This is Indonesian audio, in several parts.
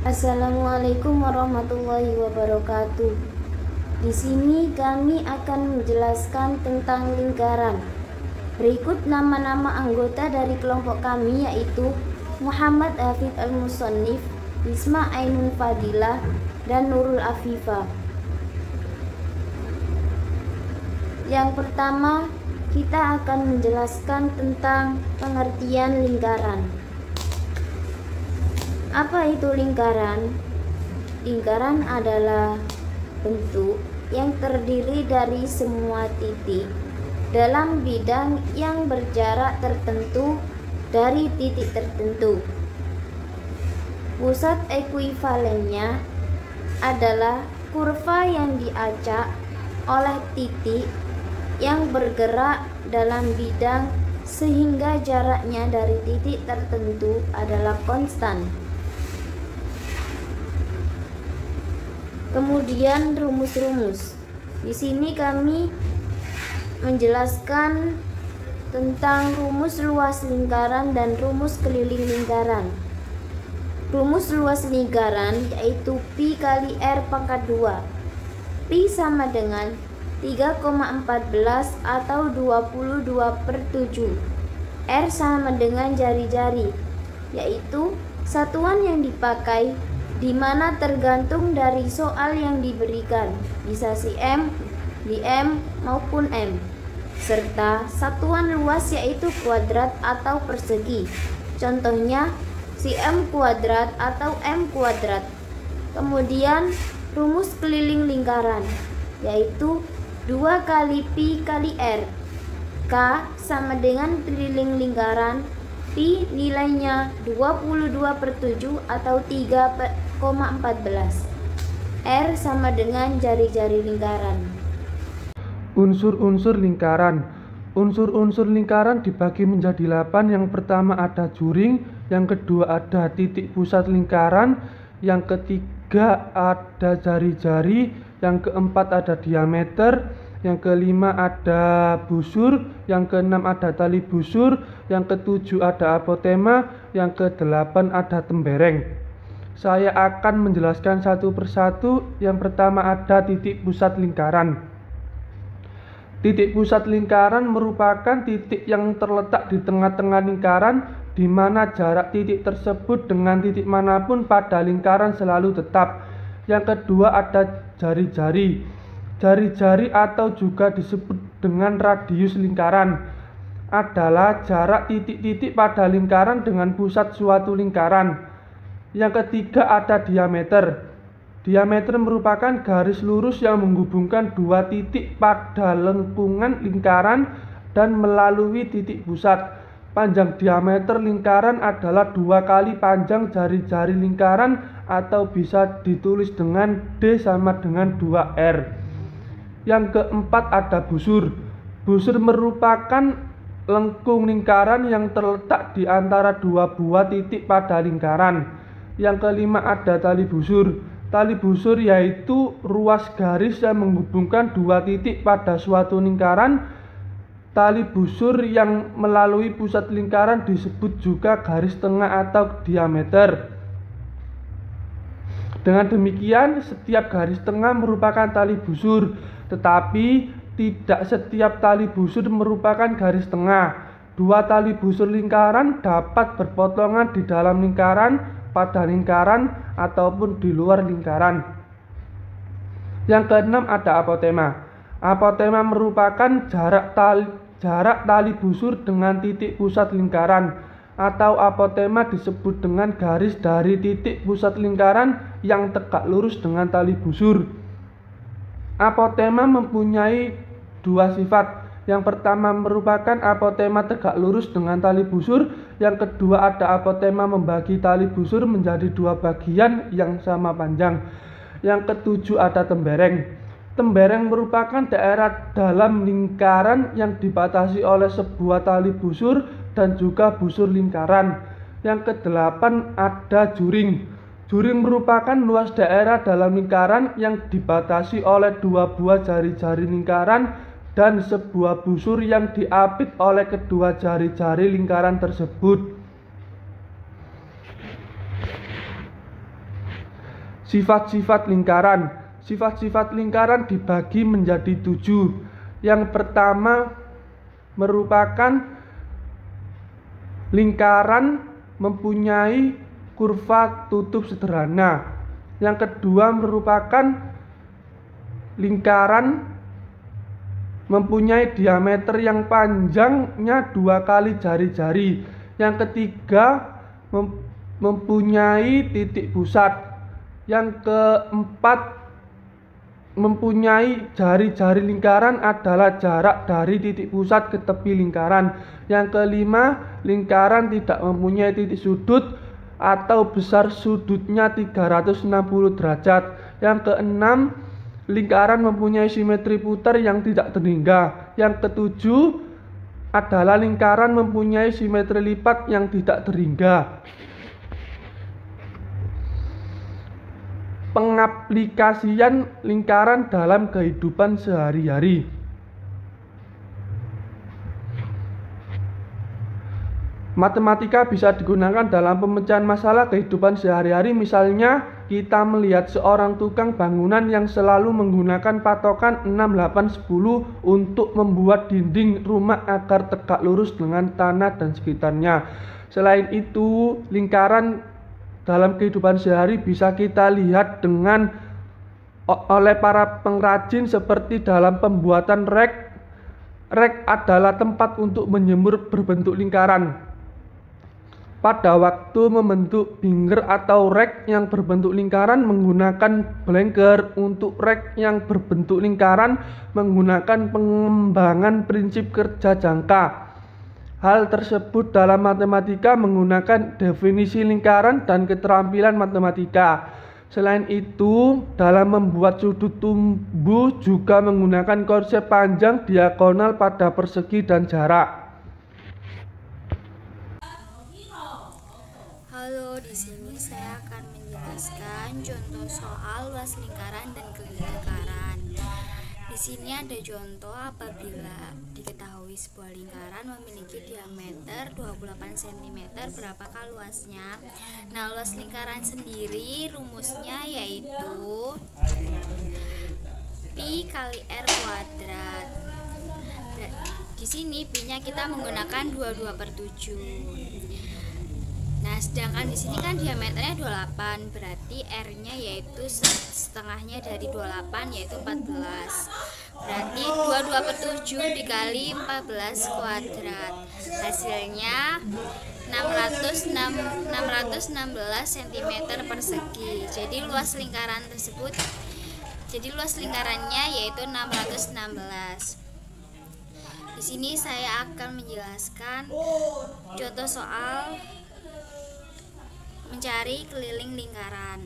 Assalamualaikum warahmatullahi wabarakatuh. Di sini kami akan menjelaskan tentang lingkaran. Berikut nama-nama anggota dari kelompok kami, yaitu Muhammad Hafid Al-Musannif, Isma Ainun Fadilah, dan Nurul Afifah. Yang pertama, kita akan menjelaskan tentang pengertian lingkaran. Apa itu lingkaran? Lingkaran adalah bentuk yang terdiri dari semua titik dalam bidang yang berjarak tertentu dari titik tertentu. Pusat ekuivalennya adalah kurva yang diacak oleh titik yang bergerak dalam bidang sehingga jaraknya dari titik tertentu adalah konstan. Kemudian rumus-rumus. Di sini kami menjelaskan tentang rumus luas lingkaran dan rumus keliling lingkaran. Rumus luas lingkaran yaitu pi kali r pangkat 2. Pi sama dengan 3,14 atau 22/7. R sama dengan jari-jari, yaitu satuan yang dipakai di mana tergantung dari soal yang diberikan, bisa cm, dm maupun m, serta satuan luas yaitu kuadrat atau persegi, contohnya cm kuadrat atau m kuadrat. Kemudian rumus keliling lingkaran yaitu 2 kali pi kali r. K sama dengan keliling lingkaran, pi nilainya 22/7 atau 3,14. R sama dengan jari-jari lingkaran. Unsur-unsur lingkaran. Unsur-unsur lingkaran dibagi menjadi 8. Yang pertama ada juring, yang kedua ada titik pusat lingkaran, yang ketiga ada jari-jari, yang keempat ada diameter, yang kelima ada busur, yang keenam ada tali busur, yang ketujuh ada apotema, yang kedelapan ada tembereng. Saya akan menjelaskan satu persatu. Yang pertama ada titik pusat lingkaran. Titik pusat lingkaran merupakan titik yang terletak di tengah-tengah lingkaran, di mana jarak titik tersebut dengan titik manapun pada lingkaran selalu tetap. Yang kedua ada jari-jari. Jari-jari atau juga disebut dengan radius lingkaran adalah jarak titik-titik pada lingkaran dengan pusat suatu lingkaran. Yang ketiga ada diameter. Diameter merupakan garis lurus yang menghubungkan dua titik pada lengkungan lingkaran dan melalui titik pusat. Panjang diameter lingkaran adalah 2 kali panjang jari-jari lingkaran atau bisa ditulis dengan D sama dengan 2R. Yang keempat ada busur. Busur merupakan lengkung lingkaran yang terletak di antara dua buah titik pada lingkaran. Yang kelima ada tali busur. Tali busur yaitu ruas garis yang menghubungkan dua titik pada suatu lingkaran. Tali busur yang melalui pusat lingkaran disebut juga garis tengah atau diameter. Dengan demikian, setiap garis tengah merupakan tali busur, tetapi tidak setiap tali busur merupakan garis tengah. Dua tali busur lingkaran dapat berpotongan di dalam lingkaran, pada lingkaran, ataupun di luar lingkaran. Yang keenam ada apotema. Apotema merupakan jarak tali busur dengan titik pusat lingkaran, atau apotema disebut dengan garis dari titik pusat lingkaran yang tegak lurus dengan tali busur. Apotema mempunyai dua sifat. Yang pertama merupakan apotema tegak lurus dengan tali busur. Yang kedua ada apotema membagi tali busur menjadi dua bagian yang sama panjang. Yang ketujuh ada tembereng. Tembereng merupakan daerah dalam lingkaran yang dibatasi oleh sebuah tali busur dan juga busur lingkaran. Yang kedelapan ada juring. Juring merupakan luas daerah dalam lingkaran yang dibatasi oleh dua buah jari-jari lingkaran dan sebuah busur yang diapit oleh kedua jari-jari lingkaran tersebut. Sifat-sifat lingkaran. Sifat-sifat lingkaran dibagi menjadi 7. Yang pertama merupakan lingkaran mempunyai kurva tutup sederhana. Yang kedua merupakan lingkaran mempunyai diameter yang panjangnya 2 kali jari-jari. Yang ketiga mempunyai titik pusat. Yang keempat mempunyai jari-jari lingkaran adalah jarak dari titik pusat ke tepi lingkaran. Yang kelima, lingkaran tidak mempunyai titik sudut atau besar sudutnya 360 derajat. Yang keenam, lingkaran mempunyai simetri putar yang tidak terhingga. Yang ketujuh adalah lingkaran mempunyai simetri lipat yang tidak terhingga. Pengaplikasian lingkaran dalam kehidupan sehari-hari. Matematika bisa digunakan dalam pemecahan masalah kehidupan sehari-hari. Misalnya, kita melihat seorang tukang bangunan yang selalu menggunakan patokan 6, 8, 10 untuk membuat dinding rumah agar tegak lurus dengan tanah dan sekitarnya. Selain itu, lingkaran dalam kehidupan sehari bisa kita lihat oleh para pengrajin seperti dalam pembuatan rek. Rek adalah tempat untuk menjemur berbentuk lingkaran. Pada waktu membentuk binger atau rek yang berbentuk lingkaran menggunakan blanker. Untuk rek yang berbentuk lingkaran menggunakan pengembangan prinsip kerja jangka. Hal tersebut dalam matematika menggunakan definisi lingkaran dan keterampilan matematika. Selain itu, dalam membuat sudut tumbuh juga menggunakan konsep panjang, diagonal pada persegi dan jarak. Halo, di sini saya akan menjelaskan contoh soal luas lingkaran dan keliling lingkaran. Di sini ada contoh apabila diketahui sebuah lingkaran memiliki diameter 28 cm, berapakah luasnya? Nah, luas lingkaran sendiri rumusnya yaitu pi kali r kuadrat. Di sini pi-nya kita menggunakan 22/7. Nah, sedangkan di sini kan diameternya 28, berarti R-nya yaitu setengahnya dari 28 yaitu 14. Berarti 22/7 dikali 14 kuadrat. Hasilnya 616 cm persegi. Jadi luas lingkarannya yaitu 616. Di sini saya akan menjelaskan contoh soal mencari keliling lingkaran.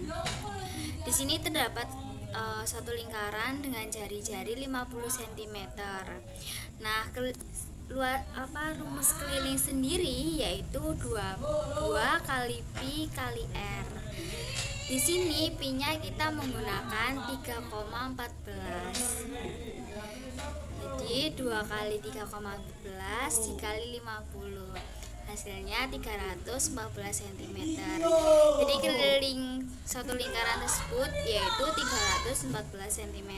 Di sini terdapat satu lingkaran dengan jari-jari 50 cm. Nah, rumus keliling sendiri yaitu 2 kali pi kali r. Di sini pi-nya kita menggunakan 3,14. Jadi 2 kali 3,14 dikali 50. Hasilnya 314 cm. Jadi keliling satu lingkaran tersebut yaitu 314 cm.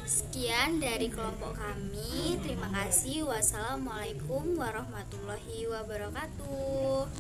Sekian dari kelompok kami. Terima kasih. Wassalamualaikum warahmatullahi wabarakatuh.